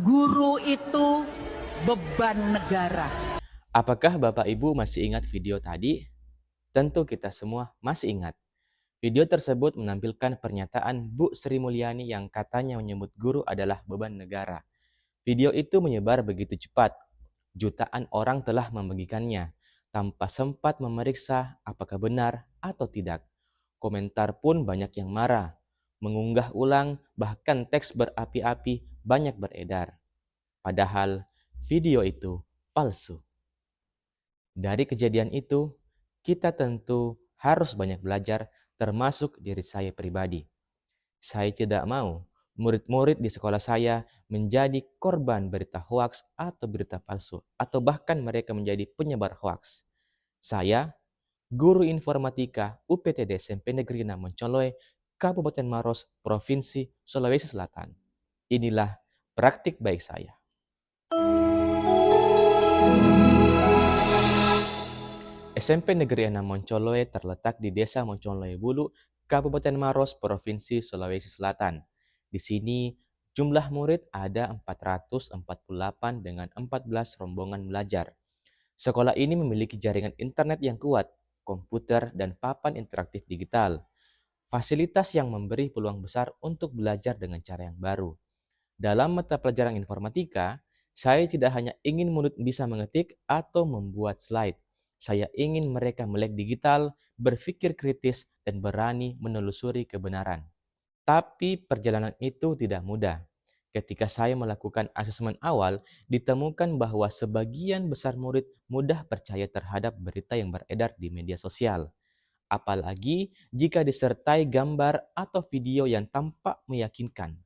Guru itu beban negara. Apakah Bapak Ibu masih ingat video tadi? Tentu kita semua masih ingat. Video tersebut menampilkan pernyataan Bu Sri Mulyani yang katanya menyebut guru adalah beban negara. Video itu menyebar begitu cepat. Jutaan orang telah membagikannya tanpa sempat memeriksa apakah benar atau tidak. Komentar pun banyak yang marah. Mengunggah ulang, bahkan teks berapi-api banyak beredar. Padahal video itu palsu. Dari kejadian itu, kita tentu harus banyak belajar, termasuk diri saya pribadi. Saya tidak mau murid-murid di sekolah saya menjadi korban berita hoaks atau berita palsu, atau bahkan mereka menjadi penyebar hoaks. Saya, guru informatika UPTD SMP Negeri 6 Moncoloy, Kabupaten Maros, Provinsi Sulawesi Selatan. Inilah praktik baik saya. SMP Negeri 6 Moncoloy terletak di Desa Moncoloy Bulu, Kabupaten Maros, Provinsi Sulawesi Selatan. Di sini jumlah murid ada 448 dengan 14 rombongan belajar. Sekolah ini memiliki jaringan internet yang kuat, komputer, dan papan interaktif digital. Fasilitas yang memberi peluang besar untuk belajar dengan cara yang baru. Dalam mata pelajaran informatika, saya tidak hanya ingin murid bisa mengetik atau membuat slide. Saya ingin mereka melek digital, berpikir kritis, dan berani menelusuri kebenaran. Tapi perjalanan itu tidak mudah. Ketika saya melakukan asesmen awal, ditemukan bahwa sebagian besar murid mudah percaya terhadap berita yang beredar di media sosial. Apalagi jika disertai gambar atau video yang tampak meyakinkan.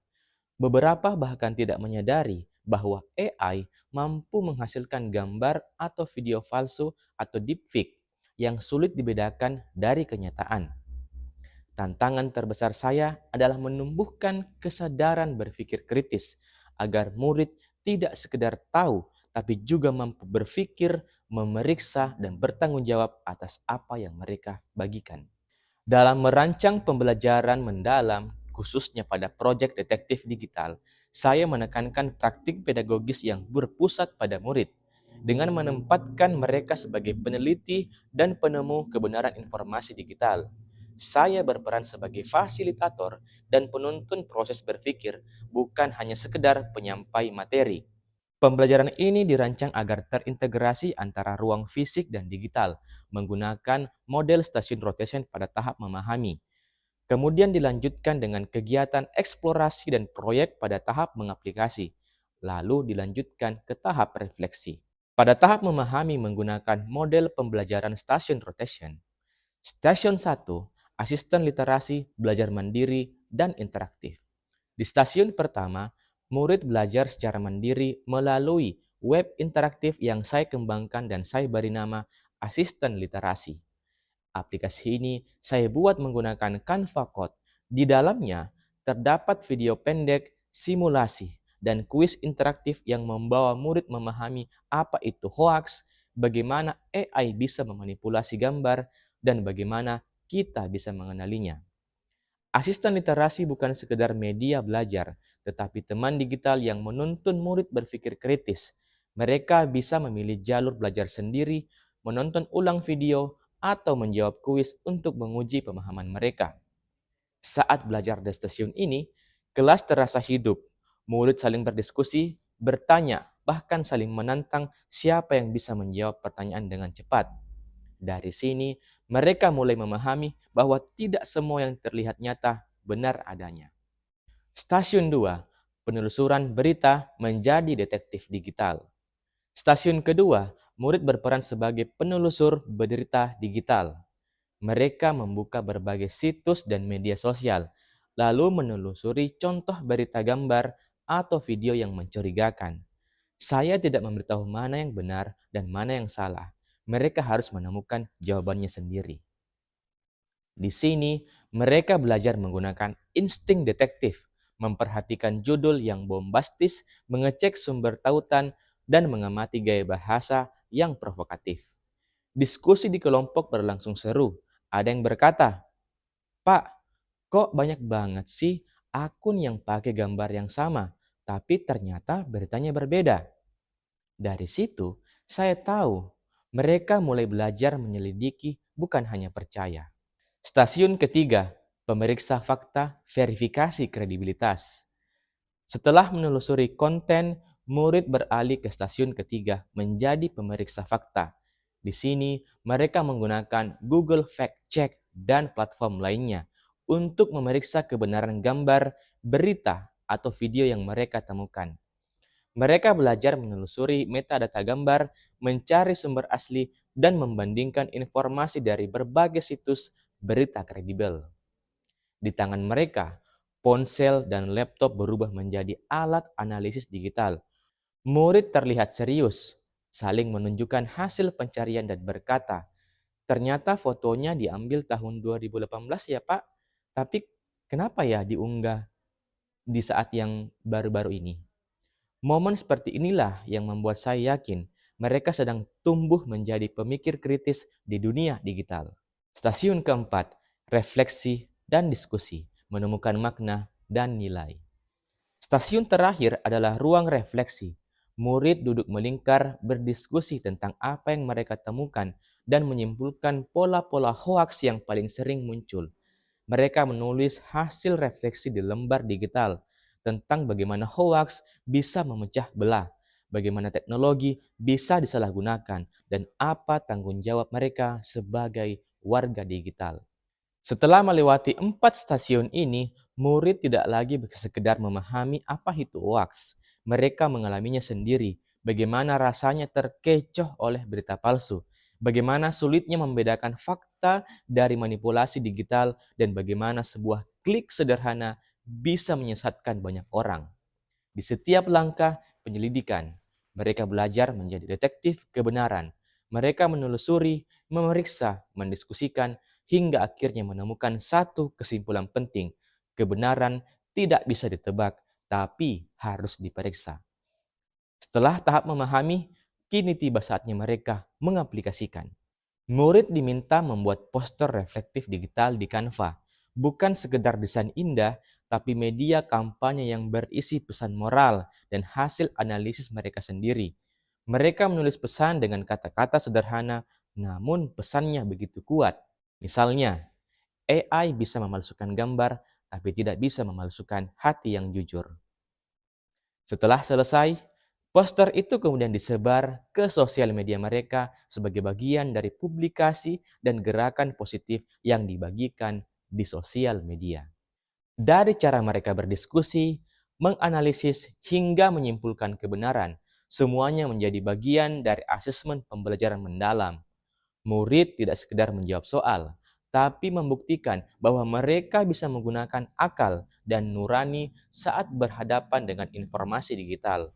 Beberapa bahkan tidak menyadari bahwa AI mampu menghasilkan gambar atau video palsu atau deepfake yang sulit dibedakan dari kenyataan. Tantangan terbesar saya adalah menumbuhkan kesadaran berpikir kritis agar murid tidak sekedar tahu tapi juga mampu berpikir, memeriksa, dan bertanggung jawab atas apa yang mereka bagikan. Dalam merancang pembelajaran mendalam, khususnya pada proyek detektif digital, saya menekankan praktik pedagogis yang berpusat pada murid, dengan menempatkan mereka sebagai peneliti dan penemu kebenaran informasi digital. Saya berperan sebagai fasilitator dan penuntun proses berpikir, bukan hanya sekedar penyampai materi. Pembelajaran ini dirancang agar terintegrasi antara ruang fisik dan digital, menggunakan model stasiun rotation pada tahap memahami. Kemudian dilanjutkan dengan kegiatan eksplorasi dan proyek pada tahap mengaplikasi, lalu dilanjutkan ke tahap refleksi. Pada tahap memahami menggunakan model pembelajaran stasiun rotation, Stasiun 1, asisten literasi, belajar mandiri, dan interaktif. Di stasiun pertama, murid belajar secara mandiri melalui web interaktif yang saya kembangkan dan saya beri nama asisten literasi. Aplikasi ini saya buat menggunakan Canva Code. Di dalamnya terdapat video pendek, simulasi, dan kuis interaktif yang membawa murid memahami apa itu hoaks, bagaimana AI bisa memanipulasi gambar, dan bagaimana kita bisa mengenalinya. Asisten literasi bukan sekedar media belajar, tetapi teman digital yang menuntun murid berpikir kritis. Mereka bisa memilih jalur belajar sendiri, menonton ulang video, atau menjawab kuis untuk menguji pemahaman mereka. Saat belajar di stasiun ini, kelas terasa hidup. Murid saling berdiskusi, bertanya, bahkan saling menantang siapa yang bisa menjawab pertanyaan dengan cepat. Dari sini, mereka mulai memahami bahwa tidak semua yang terlihat nyata benar adanya. Stasiun 2, penelusuran berita menjadi detektif digital. Stasiun kedua, murid berperan sebagai penelusur berita digital. Mereka membuka berbagai situs dan media sosial, lalu menelusuri contoh berita gambar atau video yang mencurigakan. Saya tidak memberitahu mana yang benar dan mana yang salah. Mereka harus menemukan jawabannya sendiri. Di sini, mereka belajar menggunakan insting detektif, memperhatikan judul yang bombastis, mengecek sumber tautan, dan mengamati gaya bahasa yang provokatif. Diskusi di kelompok berlangsung seru. Ada yang berkata, "Pak, kok banyak banget sih akun yang pakai gambar yang sama? tapi ternyata beritanya berbeda. Dari situ, saya tahu mereka mulai belajar menyelidiki, bukan hanya percaya. Stasiun ketiga, pemeriksa fakta, verifikasi kredibilitas. Setelah menelusuri konten, murid beralih ke stasiun ketiga menjadi pemeriksa fakta. Di sini, mereka menggunakan Google Fact Check dan platform lainnya untuk memeriksa kebenaran gambar, berita, atau video yang mereka temukan. Mereka belajar menelusuri metadata gambar, mencari sumber asli, dan membandingkan informasi dari berbagai situs berita kredibel. Di tangan mereka, ponsel dan laptop berubah menjadi alat analisis digital. Murid terlihat serius, saling menunjukkan hasil pencarian dan berkata, "Ternyata fotonya diambil tahun 2018 ya, Pak. Tapi kenapa ya diunggah di saat yang baru-baru ini?" Momen seperti inilah yang membuat saya yakin mereka sedang tumbuh menjadi pemikir kritis di dunia digital. Stasiun keempat, refleksi dan diskusi, menemukan makna dan nilai. Stasiun terakhir adalah ruang refleksi. Murid duduk melingkar, berdiskusi tentang apa yang mereka temukan, dan menyimpulkan pola-pola hoaks yang paling sering muncul. Mereka menulis hasil refleksi di lembar digital tentang bagaimana hoaks bisa memecah belah, bagaimana teknologi bisa disalahgunakan, dan apa tanggung jawab mereka sebagai warga digital. Setelah melewati 4 stasiun ini, murid tidak lagi sekedar memahami apa itu hoaks. Mereka mengalaminya sendiri, bagaimana rasanya terkecoh oleh berita palsu, bagaimana sulitnya membedakan fakta dari manipulasi digital, dan bagaimana sebuah klik sederhana bisa menyesatkan banyak orang. Di setiap langkah penyelidikan, mereka belajar menjadi detektif kebenaran. Mereka menelusuri, memeriksa, mendiskusikan, hingga akhirnya menemukan satu kesimpulan penting. Kebenaran tidak bisa ditebak, tapi harus diperiksa. Setelah tahap memahami, kini tiba saatnya mereka mengaplikasikan. Murid diminta membuat poster reflektif digital di Canva. Bukan sekedar desain indah, tapi media kampanye yang berisi pesan moral dan hasil analisis mereka sendiri. Mereka menulis pesan dengan kata-kata sederhana, namun pesannya begitu kuat. Misalnya, AI bisa memalsukan gambar, tapi tidak bisa memalsukan hati yang jujur. Setelah selesai, poster itu kemudian disebar ke sosial media mereka sebagai bagian dari publikasi dan gerakan positif yang dibagikan di sosial media. Dari cara mereka berdiskusi, menganalisis, hingga menyimpulkan kebenaran, semuanya menjadi bagian dari asesmen pembelajaran mendalam. Murid tidak sekedar menjawab soal, tapi membuktikan bahwa mereka bisa menggunakan akal dan nurani saat berhadapan dengan informasi digital.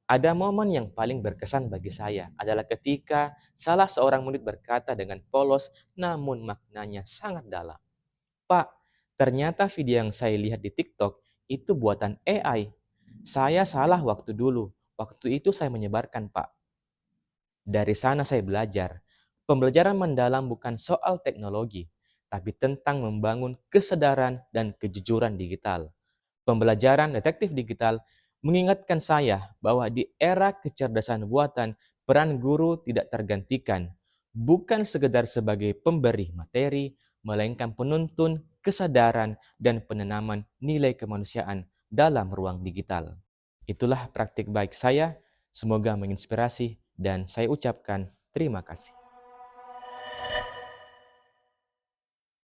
Ada momen yang paling berkesan bagi saya adalah ketika salah seorang murid berkata dengan polos namun maknanya sangat dalam. "Pak, ternyata video yang saya lihat di TikTok itu buatan AI. Saya salah waktu dulu. Waktu itu saya menyebarkan, Pak." Dari sana saya belajar. Pembelajaran mendalam bukan soal teknologi, tapi tentang membangun kesadaran dan kejujuran digital. Pembelajaran detektif digital mengingatkan saya bahwa di era kecerdasan buatan, peran guru tidak tergantikan, bukan sekedar sebagai pemberi materi, melainkan penuntun kesadaran dan penanaman nilai kemanusiaan dalam ruang digital. Itulah praktik baik saya, semoga menginspirasi dan saya ucapkan terima kasih.